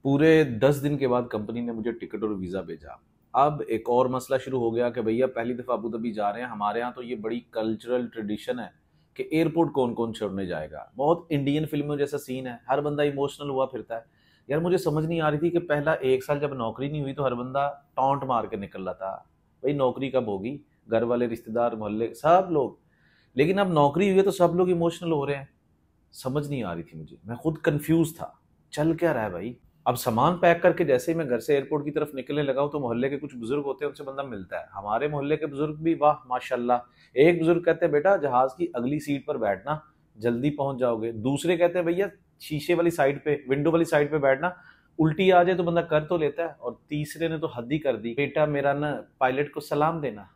पूरे 10 दिन के बाद कंपनी ने मुझे टिकट और वीज़ा भेजा। अब एक और मसला शुरू हो गया कि भैया पहली दफ़ा अबू धाबी जा रहे हैं, हमारे यहाँ तो ये बड़ी कल्चरल ट्रेडिशन है कि एयरपोर्ट कौन-कौन छोड़ने जाएगा। बहुत इंडियन फ़िल्मों जैसा सीन है, हर बंदा इमोशनल हुआ फिरता है। यार मुझे समझ नहीं आ रही थी कि पहला 1 साल जब नौकरी नहीं हुई तो हर बंदा टॉन्ट मार के निकल रहा था, भई नौकरी कब होगी? घर वाले, रिश्तेदार, मोहल्ले सब लोग। लेकिन अब नौकरी हुई है तो सब लोग इमोशनल हो रहे हैं। समझ नहीं आ रही थी मुझे, मैं खुद कन्फ्यूज़ था, चल क्या रहा है भाई? अब सामान पैक करके जैसे ही मैं घर से एयरपोर्ट की तरफ निकलने लगा हूँ तो मोहल्ले के कुछ बुजुर्ग होते हैं, उनसे बंदा मिलता है। हमारे मोहल्ले के बुजुर्ग भी वाह माशाल्लाह। एक बुजुर्ग कहते हैं बेटा जहाज की अगली सीट पर बैठना, जल्दी पहुंच जाओगे। दूसरे कहते हैं भैया शीशे वाली साइड पे, विंडो वाली साइड पे बैठना, उल्टी आ जाए तो बंदा कर तो लेता है। और तीसरे ने तो हद ही कर दी, बेटा मेरा ना पायलट को सलाम देना।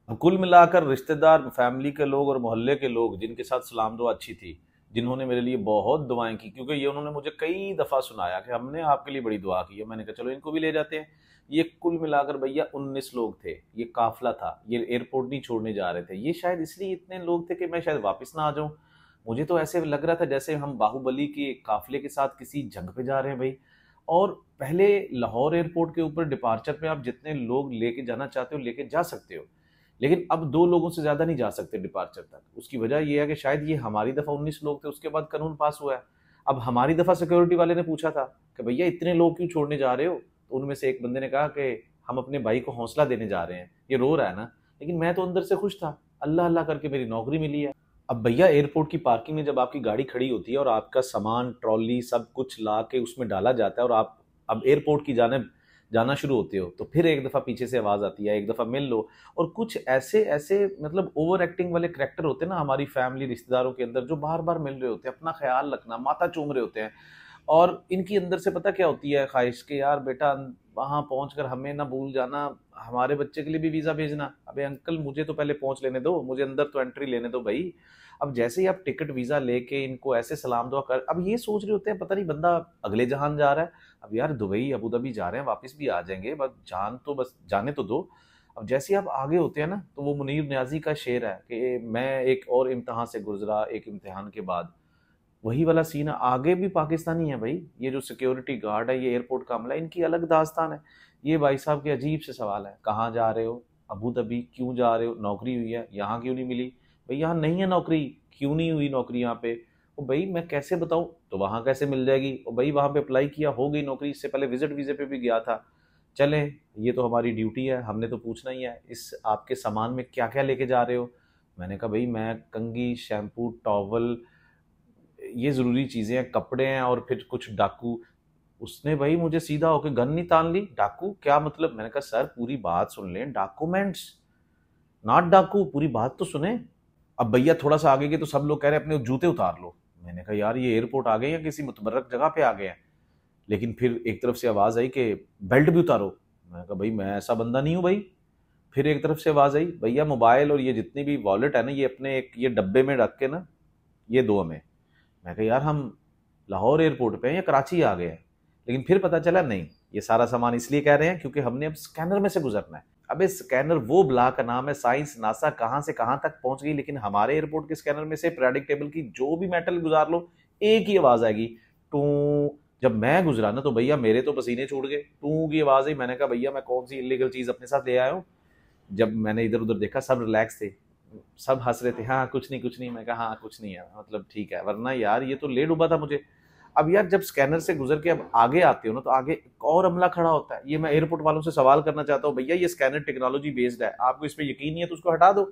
अब कुल मिलाकर रिश्तेदार, फैमिली के लोग और मोहल्ले के लोग जिनके साथ सलाम दुआ अच्छी थी, जिन्होंने मेरे लिए बहुत दुआएं की, क्योंकि ये उन्होंने मुझे कई दफ़ा सुनाया कि हमने आपके लिए बड़ी दुआ की है। मैंने कहा चलो इनको भी ले जाते हैं। ये कुल मिलाकर भैया 19 लोग थे, ये काफिला था, ये एयरपोर्ट नहीं छोड़ने जा रहे थे। ये शायद इसलिए इतने लोग थे कि मैं शायद वापस ना आ जाऊं। मुझे तो ऐसे लग रहा था जैसे हम बाहुबली के काफिले के साथ किसी जंग पे जा रहे हैं भाई। और पहले लाहौर एयरपोर्ट के ऊपर डिपार्चर पे आप जितने लोग लेके जाना चाहते हो लेके जा सकते हो, लेकिन अब 2 लोगों से ज़्यादा नहीं जा सकते डिपार्चर तक। उसकी वजह ये है कि शायद ये हमारी दफ़ा 19 लोग थे, उसके बाद कानून पास हुआ है। अब हमारी दफ़ा सिक्योरिटी वाले ने पूछा था कि भैया इतने लोग क्यों छोड़ने जा रहे हो? तो उनमें से एक बंदे ने कहा कि हम अपने भाई को हौसला देने जा रहे हैं, ये रो रहा है ना। लेकिन मैं तो अंदर से खुश था, अल्लाह अल्लाह करके मेरी नौकरी मिली है। अब भैया एयरपोर्ट की पार्किंग में जब आपकी गाड़ी खड़ी होती है और आपका सामान, ट्रॉली सब कुछ ला के उसमें डाला जाता है और आप अब एयरपोर्ट की जानिब जाना शुरू होते हो, तो फिर एक दफ़ा पीछे से आवाज़ आती है, एक दफ़ा मिल लो। और कुछ ऐसे ऐसे मतलब ओवर एक्टिंग वाले करैक्टर होते हैं ना हमारी फैमिली, रिश्तेदारों के अंदर, जो बार बार मिल रहे होते हैं, अपना ख्याल रखना, माथा चूम रहे होते हैं। और इनकी अंदर से पता क्या होती है ख्वाहिश के, यार बेटा वहां पहुंच कर हमें ना भूल जाना, हमारे बच्चे के लिए भी वीज़ा भेजना। अबे अंकल मुझे तो पहले पहुंच लेने दो, मुझे अंदर तो एंट्री लेने दो भाई। अब जैसे ही आप टिकट वीज़ा लेके इनको ऐसे सलाम दुआ कर, अब ये सोच रहे होते हैं पता नहीं बंदा अगले जहान जा रहा है। अब यार दुबई अबू धाबी जा रहे हैं, वापस भी आ जाएंगे, बस जाने तो दो। अब जैसे आप आगे होते हैं ना तो वो मुनीर न्याजी का शेर है कि मैं एक और इम्तहान से गुजरा, एक इम्तिहान के बाद। वही वाला सीन है, आगे भी पाकिस्तानी है भाई। ये जो सिक्योरिटी गार्ड है, ये एयरपोर्ट का अमला है, इनकी अलग दास्तान है। ये भाई साहब के अजीब से सवाल है, कहाँ जा रहे हो? Abu Dhabi. क्यों जा रहे हो? नौकरी हुई है, यहाँ क्यों नहीं मिली? भाई यहाँ नहीं है नौकरी। क्यों नहीं हुई नौकरी यहाँ पे? ओ भाई मैं कैसे बताऊँ, तो वहाँ कैसे मिल जाएगी? ओ भाई वहाँ पे अप्लाई किया, हो गई नौकरी, इससे पहले विजिट वीजे पे भी गया था। चलें, ये तो हमारी ड्यूटी है, हमने तो पूछना ही है। इस आपके सामान में क्या क्या लेके जा रहे हो? मैंने कहा भाई मैं कंघी, शैम्पू, टॉवल, ये ज़रूरी चीज़ें हैं, कपड़े हैं और फिर कुछ डाकू। उसने भाई मुझे सीधा होके गन नहीं तान ली, डाकू क्या मतलब? मैंने कहा सर पूरी बात सुन लें, डॉक्यूमेंट्स नॉट डाकू, पूरी बात तो सुने। अब भैया थोड़ा सा आगे गए तो सब लोग कह रहे हैं अपने जूते उतार लो। मैंने कहा यार ये एयरपोर्ट आ गए या किसी मुतबर्रक जगह पे आ गए हैं? लेकिन फिर एक तरफ से आवाज़ आई कि बेल्ट भी उतारो। मैंने कहा भाई मैं ऐसा बंदा नहीं हूँ भाई। फिर एक तरफ से आवाज़ आई भैया मोबाइल और ये जितनी भी वॉलेट है ना, ये अपने एक ये डब्बे में रख के ना ये दो हमें। मैं कहा यार हम लाहौर एयरपोर्ट पे हैं या कराची आ गए हैं? लेकिन फिर पता चला नहीं, ये सारा सामान इसलिए कह रहे हैं क्योंकि हमने अब स्कैनर में से गुजरना है। अबे स्कैनर वो ब्ला का नाम है, साइंस नासा कहाँ से कहाँ तक पहुंच गई, लेकिन हमारे एयरपोर्ट के स्कैनर में से पीरियोडिक टेबल की जो भी मेटल गुजार लो, एक ही आवाज आएगी, टू। जब मैं गुजरा ना तो भैया मेरे तो पसीने छूट गए, टू की आवाज आई। मैंने कहा भैया मैं कौन सी इलीगल चीज अपने साथ ले आया हूँ? जब मैंने इधर उधर देखा सब रिलैक्स थे, सब हंस रहे थे, हाँ कुछ नहीं कुछ नहीं। मैं कहा हाँ कुछ नहीं है, मतलब ठीक है, वरना यार ये तो ले डूबा था मुझे। अब यार जब स्कैनर से गुजर के अब आगे आते हो ना तो आगे एक और अमला खड़ा होता है। ये मैं एयरपोर्ट वालों से सवाल करना चाहता हूँ, भैया ये स्कैनर टेक्नोलॉजी बेस्ड है, आपको इस पर यकीन नहीं है तो उसको हटा दो।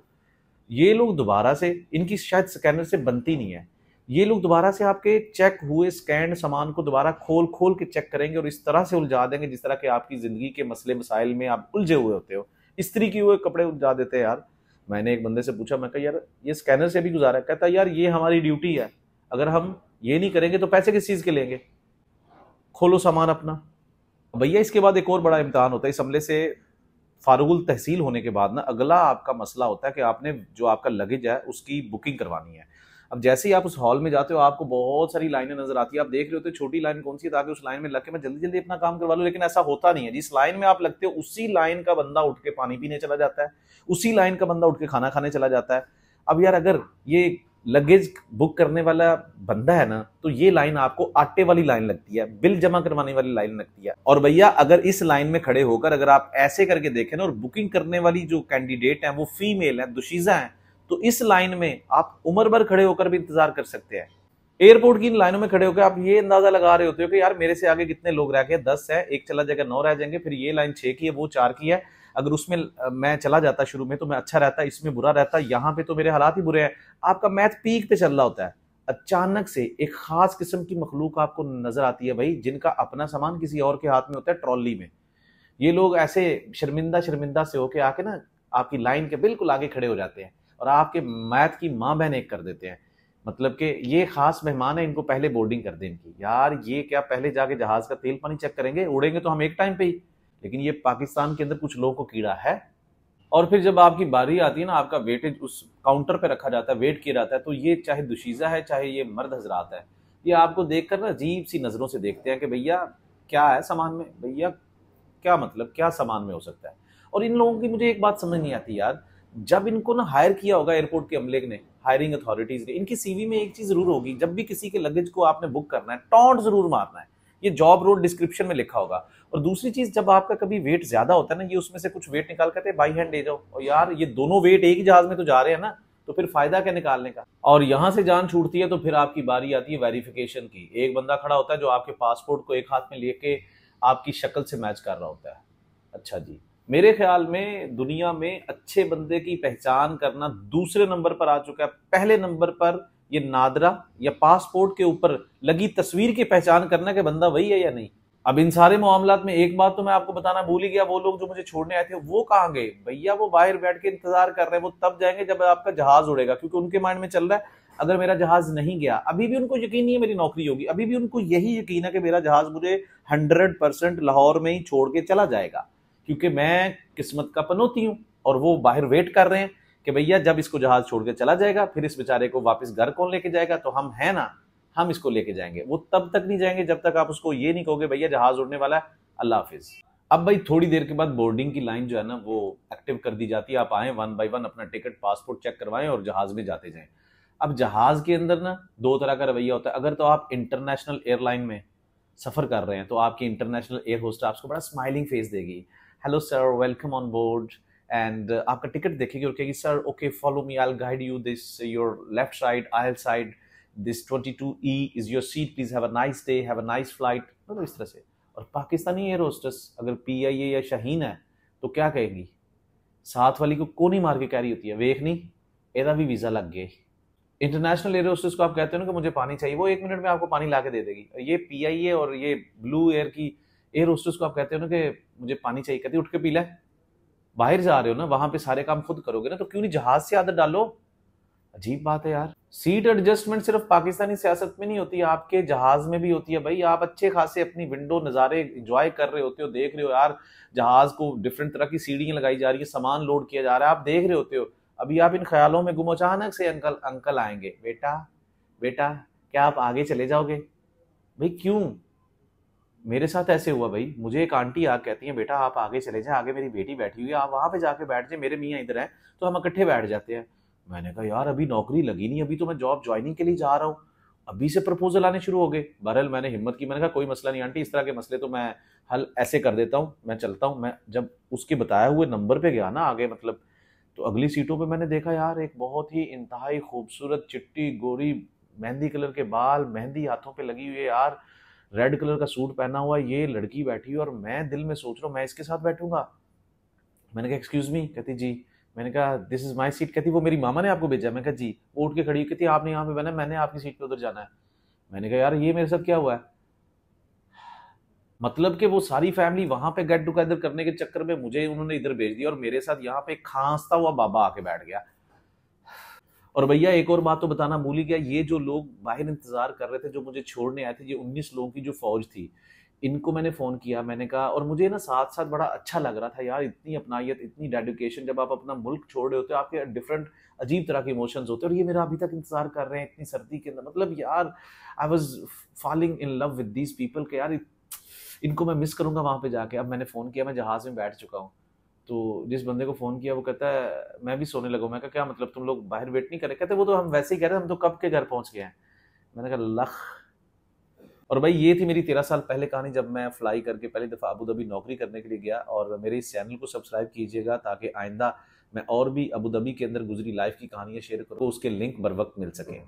ये लोग दोबारा से, इनकी शायद स्कैनर से बनती नहीं है, ये लोग दोबारा से आपके चेक हुए स्कैन सामान को दोबारा खोल खोल के चेक करेंगे और इस तरह से उलझा देंगे जिस तरह के आपकी जिंदगी के मसले मसाइल में आप उलझे हुए होते हो, इस्त्री किए हुए कपड़े उलझा देते हैं यार। मैंने एक बंदे से पूछा, मैं कहा यार ये स्कैनर से भी गुजारा है? कहता यार ये हमारी ड्यूटी है, अगर हम ये नहीं करेंगे तो पैसे किस चीज के लेंगे, खोलो सामान अपना। भैया इसके बाद एक और बड़ा इम्तिहान होता है, इस हमले से फारुगुल तहसील होने के बाद ना अगला आपका मसला होता है कि आपने जो आपका लगेज है उसकी बुकिंग करवानी है। अब जैसे ही आप उस हॉल में जाते हो आपको बहुत सारी लाइनें नजर आती है, आप देख रहे होते हो छोटी लाइन कौन सी है ताकि उस लाइन में लग के मैं जल्दी जल्दी अपना काम करवा लूं, लेकिन ऐसा होता नहीं है। जिस लाइन में आप लगते हो उसी लाइन का बंदा उठ के पानी पीने चला जाता है, उसी लाइन का बंदा उठ के खाना खाने चला जाता है। अब यार अगर ये लगेज बुक करने वाला बंदा है ना, तो ये लाइन आपको आटे वाली लाइन लगती है, बिल जमा करवाने वाली लाइन लगती है। और भैया अगर इस लाइन में खड़े होकर अगर आप ऐसे करके देखें ना, और बुकिंग करने वाली जो कैंडिडेट है वो फीमेल है, दुशीजा है, तो इस लाइन में आप उम्र भर खड़े होकर भी इंतजार कर सकते हैं। एयरपोर्ट की इन लाइनों में खड़े होकर आप ये अंदाजा लगा रहे होते हो कि यार मेरे से आगे कितने लोग रह गए, 10 है, एक चला जाएगा, 9 रह जाएंगे, फिर ये लाइन 6 की है, वो 4 की है, अगर उसमें मैं चला जाता शुरू में तो मैं अच्छा रहता, इसमें बुरा रहता, यहाँ पे तो मेरे हालात ही बुरे हैं। आपका मैथ पीक पे चल रहा होता है, अचानक से एक खास किस्म की मखलूक आपको नजर आती है भाई, जिनका अपना सामान किसी और के हाथ में होता है ट्रॉली में। ये लोग ऐसे शर्मिंदा शर्मिंदा से होके आके ना आपकी लाइन के बिल्कुल आगे खड़े हो जाते हैं और आपके मैथ की माँ बहन एक कर देते हैं। मतलब कि ये खास मेहमान है, इनको पहले बोर्डिंग कर दें इनकी। यार ये क्या पहले जाके जहाज का तेल पानी चेक करेंगे? उड़ेंगे तो हम एक टाइम पे ही, लेकिन ये पाकिस्तान के अंदर कुछ लोगों को कीड़ा है। और फिर जब आपकी बारी आती है ना, आपका वेटेज उस काउंटर पे रखा जाता है, वेट किया जाता है, तो ये चाहे दुशीजा है चाहे ये मर्द हजरात है, ये आपको देखकर ना अजीब सी नजरों से देखते हैं कि भैया क्या है सामान में, भैया क्या मतलब क्या सामान में हो सकता है। और इन लोगों की मुझे एक बात समझ नहीं आती यार, जब इनको ना हायर किया होगा एयरपोर्ट के अमले ने, हायरिंग अथॉरिटीज ने, इनकी सीवी में एक चीज जरूर होगी, जब भी किसी के लगेज को आपने बुक करना है टॉन्ट जरूर मारना है, ये जॉब रोल डिस्क्रिप्शन में लिखा होगा। और दूसरी चीज, जब आपका कभी वेट ज्यादा होता है ना, ये उसमें से कुछ वेट निकाल करते बाई हैंड ले जाओ, और यार ये दोनों वेट एक ही जहाज में तो जा रहे हैं ना, तो फिर फायदा क्या निकालने का। और यहां से जान छूटती है तो फिर आपकी बारी आती है वेरिफिकेशन की। एक बंदा खड़ा होता है जो आपके पासपोर्ट को एक हाथ में लेके आपकी शक्ल से मैच कर रहा होता है। अच्छा जी, मेरे ख्याल में दुनिया में अच्छे बंदे की पहचान करना दूसरे नंबर पर आ चुका है। पहले नंबर पर ये नादरा या पासपोर्ट के ऊपर लगी तस्वीर की पहचान करना कि बंदा वही है या नहीं। अब इन सारे मामलात में एक बात तो मैं आपको बताना भूल ही गया, वो लोग जो मुझे छोड़ने आए थे वो कहाँ गए? भैया वो बाहर बैठ के इंतजार कर रहे हैं, वो तब जाएंगे जब आपका जहाज उड़ेगा, क्योंकि उनके माइंड में चल रहा है अगर मेरा जहाज नहीं गया, अभी भी उनको यकीन नहीं है मेरी नौकरी होगी, अभी भी उनको यही यकीन है कि मेरा जहाज मुझे 100% लाहौर में ही छोड़ के चला जाएगा, क्योंकि मैं किस्मत का पनौती हूं। और वो बाहर वेट कर रहे हैं कि भैया जब इसको जहाज छोड़ के चला जाएगा फिर इस बेचारे को वापस घर कौन लेके जाएगा? तो हम है ना, हम इसको लेके जाएंगे। वो तब तक नहीं जाएंगे जब तक आप उसको ये नहीं कहोगे भैया जहाज उड़ने वाला है, अल्लाह हाफिज। अब भाई थोड़ी देर के बाद बोर्डिंग की लाइन जो है ना वो एक्टिव कर दी जाती है, आप आए 1 बाय 1 अपना टिकट पासपोर्ट चेक करवाएं और जहाज में जाते जाएं। अब जहाज के अंदर ना दो तरह का रवैया होता है। अगर तो आप इंटरनेशनल एयरलाइन में सफर कर रहे हैं तो आपकी इंटरनेशनल एयर होस्ट आपको बड़ा स्माइलिंग फेस देगी, hello sir welcome on board, and आपका टिकट देखेगी और कहेगी sir okay follow me, I will guide you this your left side oil side, this 22E is your seat, please have a nice day, have a nice flight, मतलब इस तरह से। और Pakistani air hostess अगर PIA या शाहीन है तो क्या कहेगी? साथ वाली को कोनी मार के कह रही होती है, वेख नहीं एदा भी वीजा लग गया। इंटरनेशनल एयर होस्टेस को आप कहते हो ना कि मुझे पानी चाहिए, वो 1 मिनट में आपको पानी ला के दे देगी। ये PIA और ये ब्लू एयर की एयर होस्टेस को आप कहते हो ना कि मुझे पानी चाहिए, कहती उठ के पी ले। बाहर जा रहे हो ना, वहां पे सारे काम खुद करोगे ना, तो क्यों नहीं जहाज से आदत डालो? अजीब बात है यार। सीट एडजस्टमेंट सिर्फ पाकिस्तानी सियासत में नहीं होती, आपके जहाज में भी होती है भाई। आप अच्छे खासे अपनी विंडो नज़ारे एंजॉय कर रहे होते हो, देख रहे हो यार जहाज को डिफरेंट तरह की सीढ़ियां लगाई जा रही है, सामान लोड किया जा रहा है, आप देख रहे होते हो। अभी आप इन ख्यालों में गुम, अचानक से अंकल अंकल आएंगे, बेटा बेटा क्या आप आगे चले जाओगे? भाई क्यों? मेरे साथ ऐसे हुआ भाई, मुझे एक आंटी आ कहती है बेटा आप आगे चले जाए, आगे मेरी बेटी बैठी हुई है, आप वहां पे जाके बैठ जाए, मेरे मियाँ इधर हैं तो हम इकट्ठे बैठ जाते हैं। मैंने कहा यार अभी नौकरी लगी नहीं, अभी तो मैं जॉब ज्वाइनिंग के लिए जा रहा हूँ, अभी से प्रपोजल आने शुरू हो गए। बहरहाल मैंने हिम्मत की, मैंने कहा कोई मसला नहीं आंटी, इस तरह के मसले तो मैं हल ऐसे कर देता हूँ, मैं चलता हूँ। मैं जब उसके बताया हुए नंबर पे गया ना आगे, मतलब तो अगली सीटों पे मैंने देखा यार एक बहुत ही इंतहाई खूबसूरत चिट्टी गोरी, मेहंदी कलर के बाल, मेहंदी हाथों पे लगी हुई है यार, रेड कलर का सूट पहना हुआ ये लड़की बैठी हुई, और मैं दिल में सोच रहा हूँ मैं इसके साथ बैठूंगा। मैंने कहा एक्सक्यूज मी, कहती जी। मैंने कहा दिस इज माय सीट, कहती वो मेरी मामा ने आपको भेजा? मैं कहा जी। वो उठ के खड़ी, कहती आपने यहाँ पे बना, मैंने आपकी सीट पे उधर जाना है। मैंने कहा यार ये मेरे साथ क्या हुआ है? मतलब कि वो सारी फैमिली वहां पे गेट टुगेदर करने के चक्कर में मुझे उन्होंने इधर भेज दिया, और मेरे साथ यहाँ पे खांसता हुआ बाबा आके बैठ गया। और भैया एक और बात तो बताना भूल ही गया, ये जो लोग बाहर इंतजार कर रहे थे जो मुझे छोड़ने आए थे, ये 19 लोगों की जो फौज थी, इनको मैंने फोन किया, मैंने कहा, और मुझे ना साथ साथ बड़ा अच्छा लग रहा था यार, इतनी अपनायत, इतनी डेडिकेशन। जब आप अपना मुल्क छोड़ रहे होते हो आपके डिफरेंट अजीब तरह के इमोशंस होते हैं, और ये मेरा अभी तक इंतजार कर रहे हैं इतनी सर्दी के अंदर। मतलब यार I was falling in love with these people के यार इनको मैं मिस करूंगा वहां पे जाके। अब मैंने फोन किया, मैं जहाज में बैठ चुका हूँ, तो जिस बंदे को फ़ोन किया वो कहता है मैं भी सोने लगा हूँ। मैं कहा क्या मतलब तुम लोग बाहर वेट नहीं कर रहे? कहते वो तो हम वैसे ही कह रहे हैं, हम तो कब के घर पहुँच गए हैं। मैंने कहा लख। और भाई ये थी मेरी 13 साल पहले कहानी, जब मैं फ्लाई करके पहली दफ़ा अबू धाबी नौकरी करने के लिए गया। और मेरे इस चैनल को सब्सक्राइब कीजिएगा ताकि आइंदा मैं और भी अबू धाबी के अंदर गुजरी लाइफ की कहानियाँ शेयर करूँ, उसके लिंक बर वक्त मिल सकें।